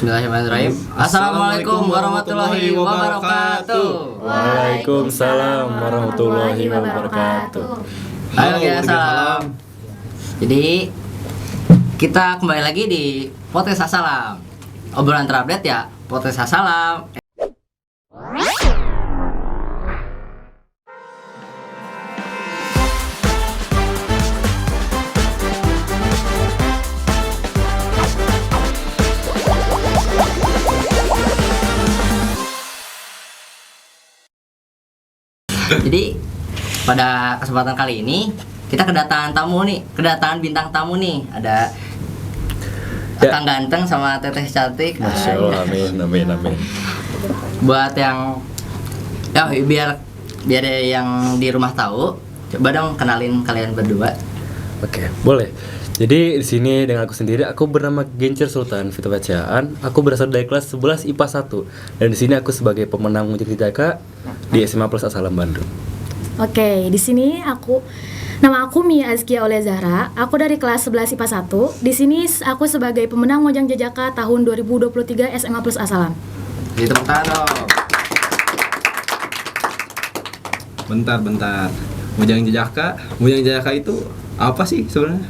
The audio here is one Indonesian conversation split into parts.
Bismillahirrahmanirrahim. Assalamualaikum warahmatullahi wabarakatuh. Waalaikumsalam warahmatullahi wabarakatuh. Ayo ya, salam. Jadi kita kembali lagi di podcast Asalam. Obrolan terupdate ya, podcast Asalam. Jadi pada kesempatan kali ini kita kedatangan bintang tamu nih. Ada Kang ganteng sama teteh cantik. Masya Allah, amin. Buat yang biar yang di rumah tahu, coba dong kenalin kalian berdua. Oke, boleh. Jadi di sini dengan aku sendiri, aku bernama Gencer Sultan Vito Bacaan. Aku berasal dari kelas 11 IPA 1. Dan di sini aku sebagai pemenang Mujik Jaka di SMA Plus Asalam Bandung. Oke, di sini nama aku Mia Azkia Aulia Zahra. Aku dari kelas 11 IPA 1. Di sini aku sebagai pemenang Mojang Jajaka tahun 2023 SMA Plus Asalam. Jadi tepuk tangan dong. Bentar. Mojang Jajaka itu apa sih sebenarnya?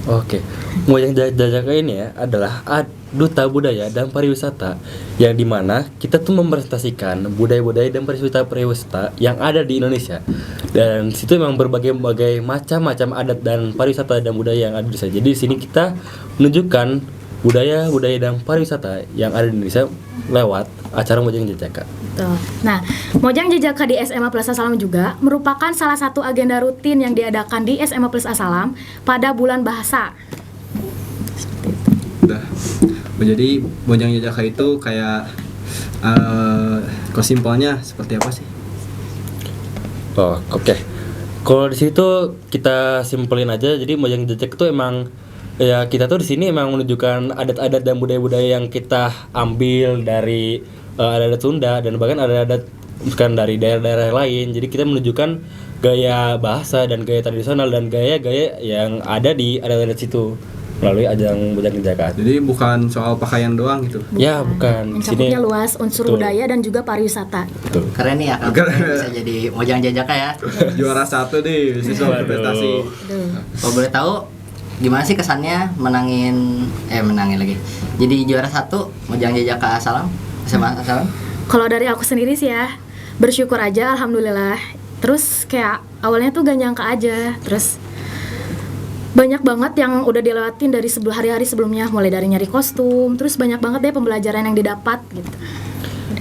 Oke, Mojang Jajaka ini ya adalah duta budaya dan pariwisata yang dimana kita tuh merepresentasikan budaya-budaya dan pariwisata yang ada di Indonesia. Dan situ memang berbagai macam adat dan pariwisata dan budaya yang ada di sana. Jadi di sini kita menunjukkan budaya dan pariwisata yang ada di Indonesia lewat acara Mojang Jajaka. Betul. Nah, Mojang Jajaka di SMA Plus Asalam juga merupakan salah satu agenda rutin yang diadakan di SMA Plus Asalam pada bulan bahasa. Udah. Jadi Mojang Jajaka itu kayak simpelnya seperti apa sih? Oh, oke. Kalau di situ kita simpelin aja. Jadi Mojang Jajaka itu emang ya kita tuh di sini emang menunjukkan adat-adat dan budaya-budaya yang kita ambil dari adat Sunda dan bahkan adat bukan dari daerah-daerah lain. Jadi kita menunjukkan gaya bahasa dan gaya tradisional dan gaya-gaya yang ada di adat-adat situ melalui ajang Mojang Jajaka. Jadi bukan soal pakaian doang gitu. Ya, bukan. Mencakupnya luas unsur budaya dan juga pariwisata. Betul. Keren nih ya, bisa jadi Mojang Jajaka ya. Juara 1 nih, siswa berprestasi. Kalau boleh tahu gimana sih kesannya menangin lagi. Jadi juara 1 Mojang Jajaka Asalam, SMA Asalam. Kalau dari aku sendiri sih ya, bersyukur aja alhamdulillah. Terus kayak awalnya tuh gak nyangka aja. Terus banyak banget yang udah dilewatin dari hari-hari sebelumnya, mulai dari nyari kostum, terus banyak banget deh pembelajaran yang didapat gitu.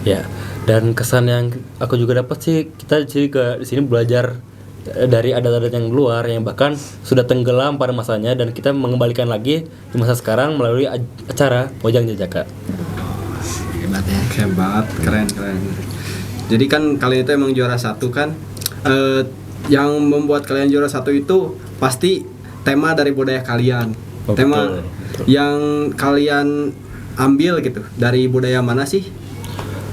Ya, dan kesan yang aku juga dapat sih, kita di sini belajar dari adat-adat yang luar yang bahkan sudah tenggelam pada masanya dan kita mengembalikan lagi di masa sekarang melalui acara Mojang Jajaka. Hebat, keren. Jadi kan kalian itu emang juara 1 kan. Yang membuat kalian juara 1 itu pasti tema dari budaya kalian. Tema betul. Yang kalian ambil gitu dari budaya mana sih?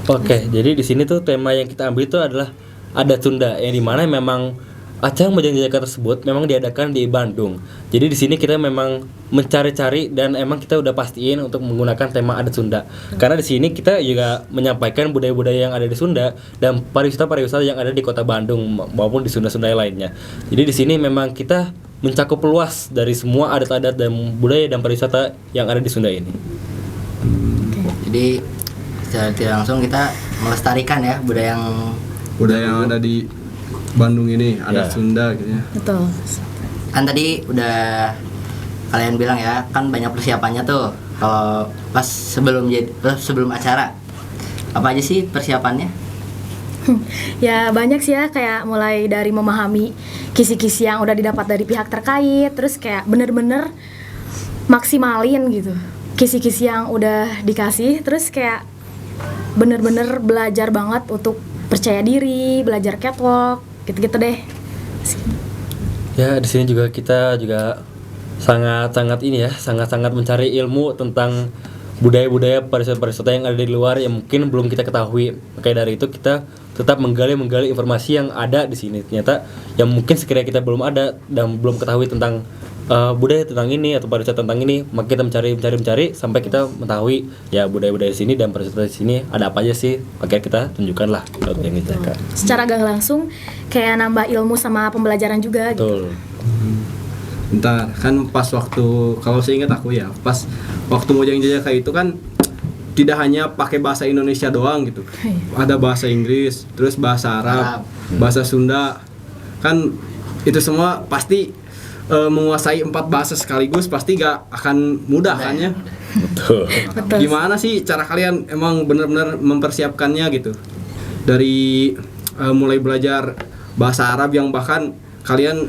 Oke, jadi di sini tuh tema yang kita ambil itu adalah adat Sunda yang dimana memang acara Mojang Jajaka tersebut memang diadakan di Bandung. Jadi di sini kita memang mencari-cari dan emang kita udah pastiin untuk menggunakan tema adat Sunda. Karena di sini kita juga menyampaikan budaya-budaya yang ada di Sunda dan pariwisata yang ada di Kota Bandung maupun di Sunda-Sunda lainnya. Jadi di sini memang kita mencakup luas dari semua adat-adat dan budaya dan pariwisata yang ada di Sunda ini. Jadi secara tidak langsung kita melestarikan ya budaya yang ada di Bandung ini, adat Sunda gitu ya. Betul. Kan tadi udah kalian bilang ya, kan banyak persiapannya tuh. Kalau pas sebelum acara, apa aja sih persiapannya? Ya banyak sih ya, kayak mulai dari memahami kisi-kisi yang udah didapat dari pihak terkait, terus kayak bener-bener maksimalin gitu kisi-kisi yang udah dikasih, terus kayak bener-bener belajar banget untuk percaya diri, belajar catwalk, gitu-gitu deh. Ya, di sini juga kita sangat mencari ilmu tentang budaya-budaya pariwisata yang ada di luar yang mungkin belum kita ketahui. Makanya dari itu kita tetap menggali informasi yang ada di sini. Ternyata yang mungkin sekiranya kita belum ada dan belum ketahui tentang budaya tentang ini atau pariwisata tentang ini, maka kita mencari sampai kita mengetahui ya budaya-budaya di sini dan pariwisata di sini ada apa aja sih. Akhirnya kita tunjukkan lah kalau yang kita kan. Secara gak langsung kayak nambah ilmu sama pembelajaran juga gitu. Betul. Bentar, kan pas waktu, kalau saya ingat aku ya, pas waktu Mojang Jajaka itu kan tidak hanya pakai bahasa Indonesia doang gitu. Ada bahasa Inggris, terus bahasa Arab, bahasa Sunda. Kan itu semua pasti menguasai 4 bahasa sekaligus pasti gak akan mudah kan ya. Betul. Gimana sih cara kalian emang benar-benar mempersiapkannya gitu? Dari mulai belajar bahasa Arab yang bahkan kalian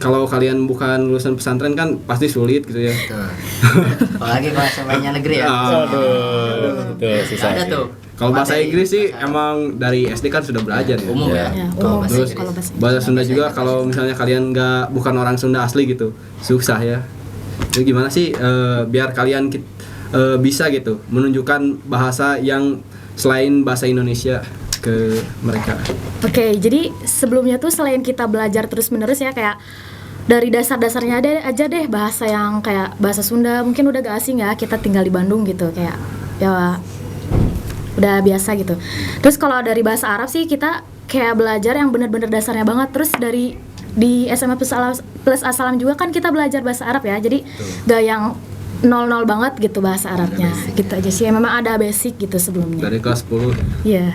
kalau kalian bukan lulusan pesantren kan pasti sulit gitu ya. Tuh. Apalagi bahasa lainnya negeri ya. Aduh. Itu susah. Ada sih. tuh. Kalau bahasa Inggris sih emang dari SD kan sudah belajar ya. Umum ya. Ya, Kalau umum bahasa Terus sih kalau Inggris. bahasa bahasa Sunda juga kalau misalnya kalian bukan orang Sunda asli gitu, susah ya. Jadi gimana sih biar kalian bisa gitu menunjukkan bahasa yang selain bahasa Indonesia ke mereka. Oke, jadi sebelumnya tuh selain kita belajar terus-menerus ya kayak dari dasar-dasarnya aja deh bahasa yang kayak bahasa Sunda mungkin udah gak asing ya, kita tinggal di Bandung gitu kayak ya udah biasa gitu. Terus kalau dari bahasa Arab sih kita kayak belajar yang benar-benar dasarnya banget. Terus di SMA plus Asalam juga kan kita belajar bahasa Arab ya. Jadi gak yang 0-0 banget gitu bahasa Arabnya. Gitu aja sih. Memang ada basic gitu sebelumnya. Dari kelas 10. Iya.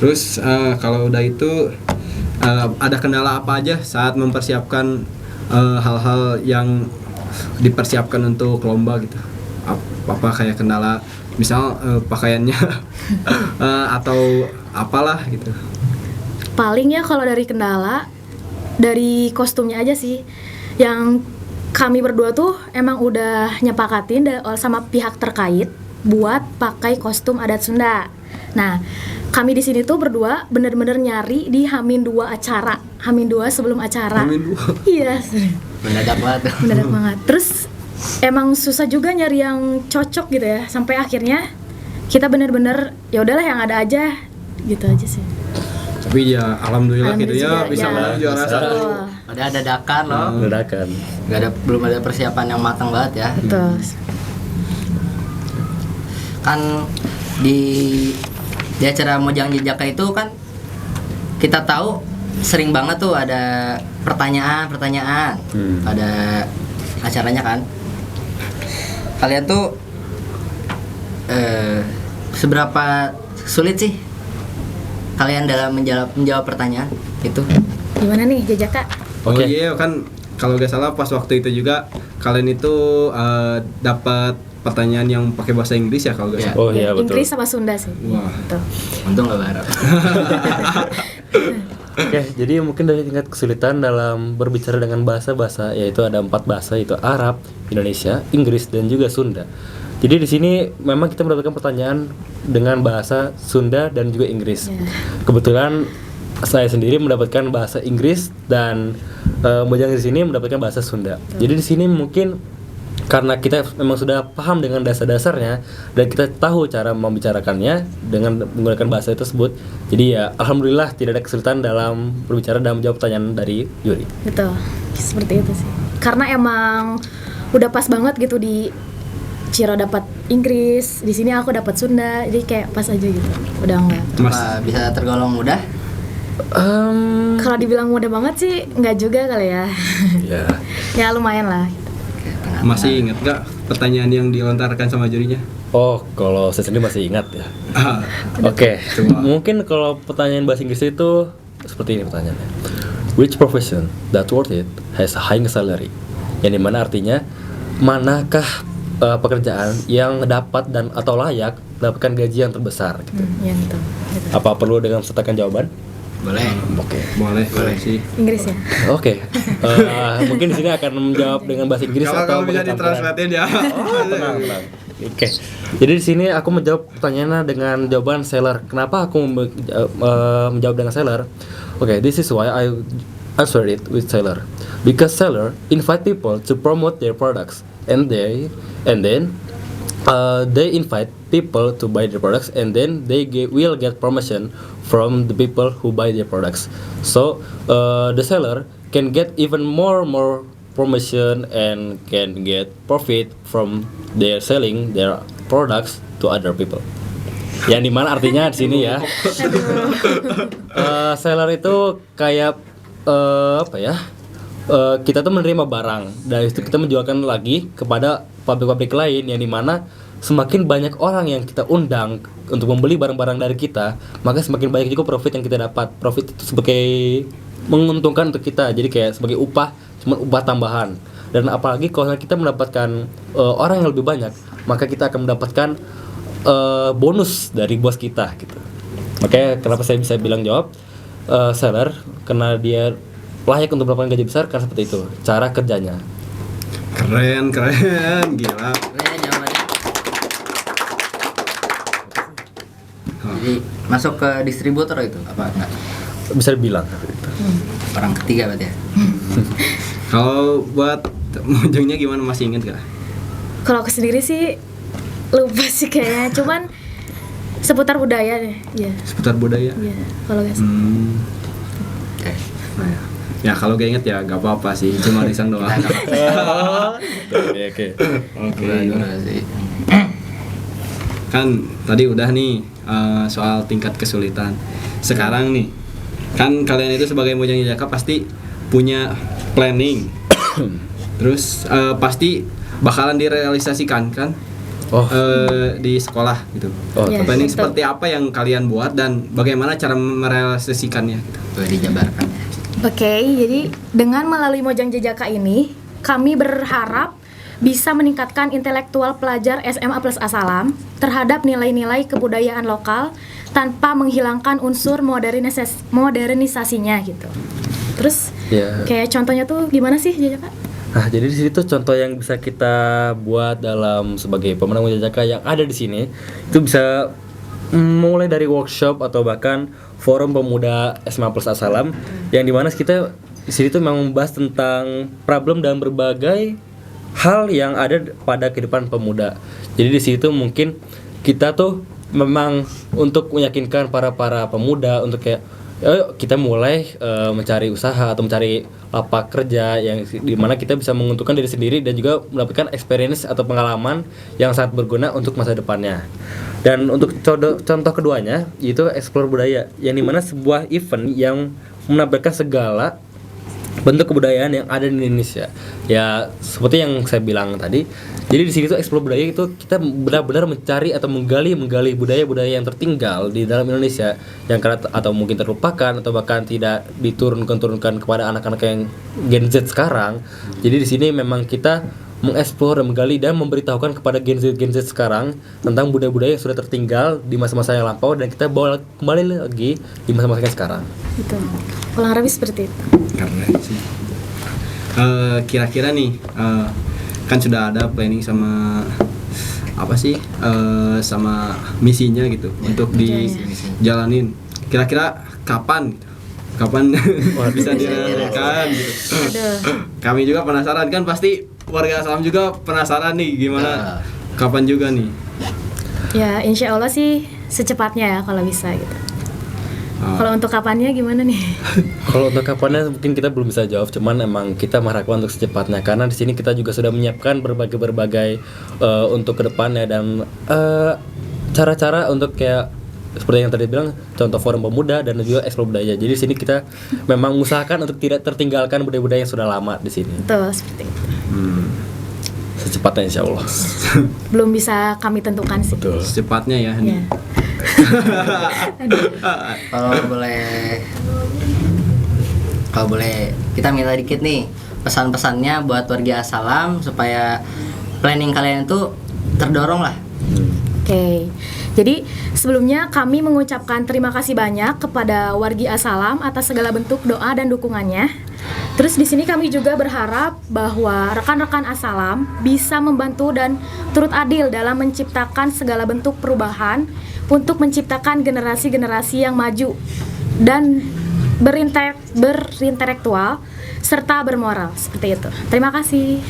Terus kalau udah itu ada kendala apa aja saat mempersiapkan hal-hal yang dipersiapkan untuk lomba gitu? Apa kayak kendala misal pakaiannya atau apalah gitu? Paling ya kalau dari kendala dari kostumnya aja sih. Yang kami berdua tuh emang udah nyepakatin sama pihak terkait buat pakai kostum adat Sunda. Nah, kami di sini tuh berdua bener-bener nyari di H-2 acara, H-2 sebelum acara. H-2? Iya, Mendadak banget. mendadak banget. Terus emang susah juga nyari yang cocok gitu ya. Sampai akhirnya kita bener-bener ya udahlah yang ada aja, gitu aja sih. Tapi ya alhamdulillah gitu ya juga, bisa ya. menang juara Betul. 1. Udah ada dadakan loh. Ledakan. Belum ada persiapan yang matang banget ya. Betul. Kan di acara Mojang Jajaka itu kan kita tahu sering banget tuh ada pertanyaan pada acaranya kan. Kalian tuh seberapa sulit sih kalian dalam menjawab pertanyaan itu? Gimana nih Jajaka? Oh Oke. iya kan kalau gak salah pas waktu itu juga kalian itu dapat pertanyaan yang pakai bahasa Inggris ya kalau gak Iya. salah. Oh iya betul. Inggris sama Sunda sih. Wah. Tuh. Untung gak bareng. Oke, jadi mungkin dari tingkat kesulitan dalam berbicara dengan bahasa-bahasa, yaitu ada 4 bahasa, yaitu Arab, Indonesia, Inggris, dan juga Sunda. Jadi di sini memang kita mendapatkan pertanyaan dengan bahasa Sunda dan juga Inggris. Ya. Kebetulan saya sendiri mendapatkan bahasa Inggris dan Mojang di sini mendapatkan bahasa Sunda. Jadi di sini mungkin karena kita memang sudah paham dengan dasar-dasarnya dan kita tahu cara membicarakannya dengan menggunakan bahasa tersebut. Jadi ya alhamdulillah tidak ada kesulitan dalam berbicara dan menjawab pertanyaan dari Yuri. Betul, seperti itu sih. Karena emang udah pas banget gitu di Ciro dapat Inggris, di sini aku dapat Sunda, jadi kayak pas aja gitu. Udah enggak. Apa bisa tergolong mudah? Kalau dibilang mudah banget sih enggak juga kali ya. Ya. Ya lumayan lah. Oke, tengah-tengah. Masih ingat gak pertanyaan yang dilontarkan sama jurinya? Oh, kalau saya sendiri masih ingat ya. Ah, Oke, Coba. mungkin kalau pertanyaan bahasa Inggris itu seperti ini pertanyaannya. Which profession that worth it has a high salary? Yang dimana artinya manakah pekerjaan yang dapat dan atau layak mendapatkan gaji yang terbesar? Gitu. Ya gitu. Gitu. Apa perlu dengan sertakan jawaban? Boleh. Oke. boleh sih. Inggris ya. Oke. Mungkin di sini akan menjawab dengan bahasa Inggris atau Kalau bisa pakai tampilan. ditranslatein ya. Tenang. Oke. Jadi di sini aku menjawab pertanyaannya dengan jawaban seller. Kenapa aku menjawab dengan seller? Oke, this is why I answered it with seller. Because seller invite people to promote their products and then they invite people to buy their products, and then will get promotion from the people who buy their products. So the seller can get even more promotion and can get profit from their selling their products to other people. Yang dimana artinya di sini ya, seller itu kayak apa ya? Kita tuh menerima barang, dari itu kita menjualkan lagi kepada pabrik-pabrik lain, yang dimana semakin banyak orang yang kita undang untuk membeli barang-barang dari kita, maka semakin banyak juga profit yang kita dapat. Profit itu sebagai menguntungkan untuk kita, jadi kayak sebagai upah, cuma upah tambahan. Dan apalagi kalau kita mendapatkan orang yang lebih banyak, maka kita akan mendapatkan bonus dari bos kita gitu. Makanya kenapa saya bisa bilang jawab seller, karena dia layak untuk mendapatkan gaji besar karena seperti itu cara kerjanya. Keren, gila. Ini jawabannya. Jadi masuk ke distributor itu apa enggak? Bisa dibilang Orang ketiga berarti ya. Kalau buat ujungnya gimana, masih inget gak? Kalau aku sendiri sih lupa sih kayaknya, cuman seputar budaya deh. Iya. Seputar budaya. Iya, kalau nggak salah. Oke. Nah, ya kalau gak inget ya gak apa-apa sih, cuma risang doang. Oke. Gimana sih? Kan tadi udah nih soal tingkat kesulitan. Sekarang nih, kan kalian itu sebagai Mojang Jajaka pasti punya planning. Terus pasti bakalan direalisasikan kan? Di sekolah gitu. Yes, Planning betul. seperti apa yang kalian buat dan bagaimana cara merealisasikannya gitu. Boleh dijabarkan ya. Oke, jadi dengan melalui Mojang Jajaka ini, kami berharap bisa meningkatkan intelektual pelajar SMA plus Asalam terhadap nilai-nilai kebudayaan lokal tanpa menghilangkan unsur modernisasinya gitu. Terus Ya. kayak contohnya tuh gimana sih Jajaka? Nah, jadi di sini tuh contoh yang bisa kita buat dalam sebagai pemenang Mojang Jajaka yang ada di sini itu bisa mulai dari workshop atau bahkan forum pemuda SMA plus Asalam, yang dimana kita di sini tuh memang membahas tentang problem dan berbagai hal yang ada pada kehidupan pemuda. Jadi di situ mungkin kita tuh memang untuk meyakinkan para pemuda untuk kayak ayo kita mulai mencari usaha atau mencari lapak kerja yang dimana kita bisa menguntungkan diri sendiri dan juga mendapatkan experience atau pengalaman yang sangat berguna untuk masa depannya. Dan untuk contoh keduanya yaitu explore budaya, yang dimana sebuah event yang menampilkan segala bentuk kebudayaan yang ada di Indonesia. Ya seperti yang saya bilang tadi. Jadi di sini tuh explore budaya itu kita benar-benar mencari atau menggali budaya-budaya yang tertinggal di dalam Indonesia yang karena atau mungkin terlupakan atau bahkan tidak diturunkan kepada anak-anak yang Gen Z sekarang. Jadi di sini memang kita mengeksplor dan menggali dan memberitahukan kepada Gen Z sekarang tentang budaya-budaya yang sudah tertinggal di masa-masa yang lampau dan kita bawa kembali lagi di masa-masa yang sekarang. Gitu. Kurang lebih seperti itu. Keren sih. Kira-kira nih kan sudah ada planning sama apa sih sama misinya gitu untuk dijalanin. Kira-kira kapan gitu? Kapan bisa direalisasikan gitu. Kami juga penasaran, kan pasti warga Asalam juga penasaran nih gimana kapan juga nih. Ya insya Allah sih secepatnya ya kalau bisa gitu. Kalau untuk kapannya gimana nih? Kalau untuk kapannya mungkin kita belum bisa jawab, cuman emang kita mengharapkan untuk secepatnya karena di sini kita juga sudah menyiapkan berbagai untuk kedepannya dan cara-cara untuk kayak seperti yang tadi bilang contoh forum pemuda dan juga explore budaya. Jadi di sini kita memang mengusahakan untuk tidak tertinggalkan budaya-budaya yang sudah lama di sini. Betul seperti itu. Secepatnya insya Allah. Belum bisa kami tentukan sih. Betul. Secepatnya ya. Ya. Kalau boleh kita minta dikit nih pesan-pesannya buat warga Asalam supaya planning kalian itu terdorong lah. Oke. Jadi sebelumnya kami mengucapkan terima kasih banyak kepada wargi Asalam atas segala bentuk doa dan dukungannya. Terus di sini kami juga berharap bahwa rekan-rekan Asalam bisa membantu dan turut adil dalam menciptakan segala bentuk perubahan untuk menciptakan generasi-generasi yang maju dan berintelektual serta bermoral seperti itu. Terima kasih.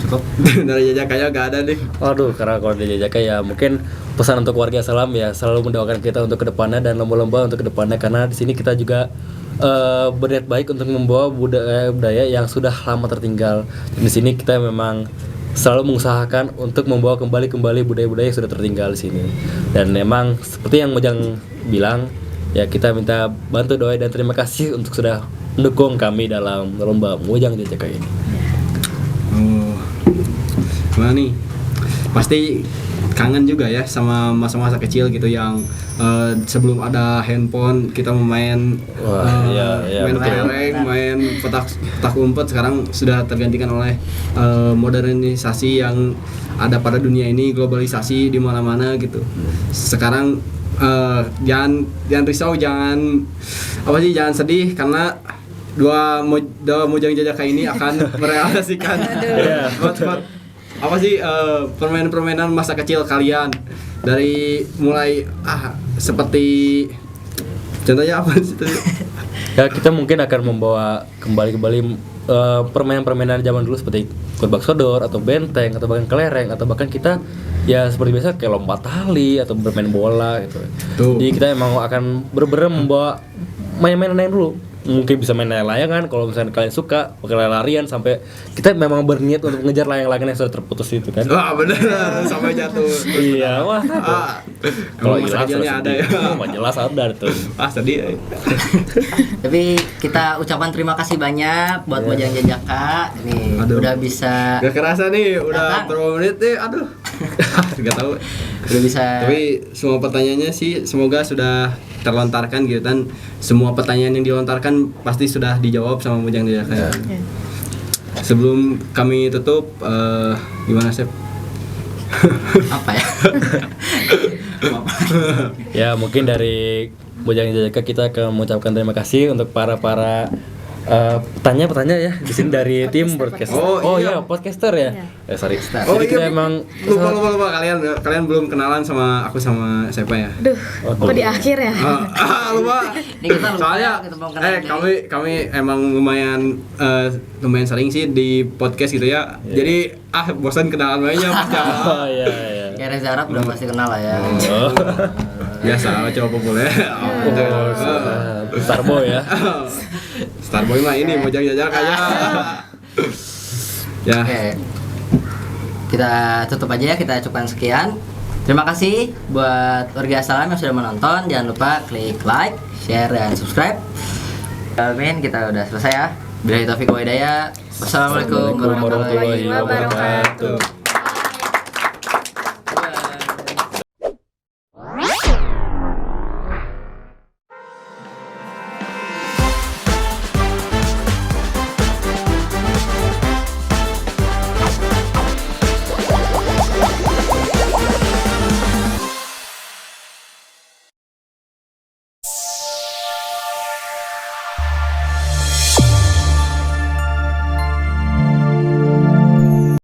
Cukup. Dari Jajaka gak ada nih. Waduh, karena kalau di Jajaka ya mungkin pesan untuk warga Salam ya selalu mendoakan kita untuk kedepannya dan lomba-lomba untuk kedepannya, karena di sini kita juga berniat baik untuk membawa budaya yang sudah lama tertinggal. Dan di sini kita memang selalu mengusahakan untuk membawa kembali budaya-budaya yang sudah tertinggal di sini. Dan memang seperti yang Mojang bilang, ya kita minta bantu doa dan terima kasih untuk sudah mendukung kami dalam lomba Mojang Jajaka ini. Oh, gimana nih? Pasti kangen juga ya sama masa-masa kecil gitu yang sebelum ada handphone kita main main kelereng, main petak umpet. Sekarang sudah tergantikan oleh modernisasi yang ada pada dunia ini, globalisasi di mana-mana gitu. Sekarang jangan risau, jangan sedih karena dua Mojang Jajaka ini akan merealisasikan permainan-permainan masa kecil kalian, dari mulai seperti contohnya apa sih? Ya kita mungkin akan membawa kembali permainan-permainan zaman dulu seperti kurbak sodor atau benteng atau bahkan kelereng, atau bahkan kita ya seperti biasa kayak lompat tali atau bermain bola gitu. Jadi kita emang akan bener-bener membawa main-mainan yang dulu. Mungkin bisa main layang-layangan kalau misalnya kalian suka, pakai larian sampai kita memang berniat untuk mengejar layang-layang yang sudah terputus itu kan. Wah bener, sampai jatuh. Iya, wah. Kalau masa kecilnya ada ya. Jelas ada tuh. Sedih. Tapi kita ucapkan terima kasih banyak buat Mojang Jajaka. Nih, udah bisa. Gak kerasa nih, udah berapa menit nih, aduh. Gak tahu. Udah bisa. Tapi semua pertanyaannya sih semoga sudah terlontarkan gitu kan. Semua pertanyaan yang dilontarkan pasti sudah dijawab sama Mojang Jajaka. Sebelum kami tutup, gimana Sep? Apa ya? Ya mungkin dari Mojang Jajaka kita akan mengucapkan terima kasih untuk para petanya ya di sini dari tim broadcaster. Oh iya, podcaster ya. Sorry. Jadi kita emang lupa kalian belum kenalan sama aku sama siapa ya? Duh, kok di akhir ya? Lupa. Ini kita lupa, Soalnya kita belum kenal kami emang lumayan sering sih di podcast gitu ya. Jadi bosan kenalan banyak macam. Oh iya. Kayak Reza Arab udah pasti kenal lah ya. Biasa cowok populer. Starboy ya. Starboy mah ini Mojang Jajaka ya. Ya. Oke. Kita tutup aja ya, kita ucapkan sekian. Terima kasih buat warga Salam yang sudah menonton. Jangan lupa klik like, share, dan subscribe. Amin, kita udah selesai ya. Billahi taufiq wa hidayah. Wassalamualaikum warahmatullahi wabarakatuh.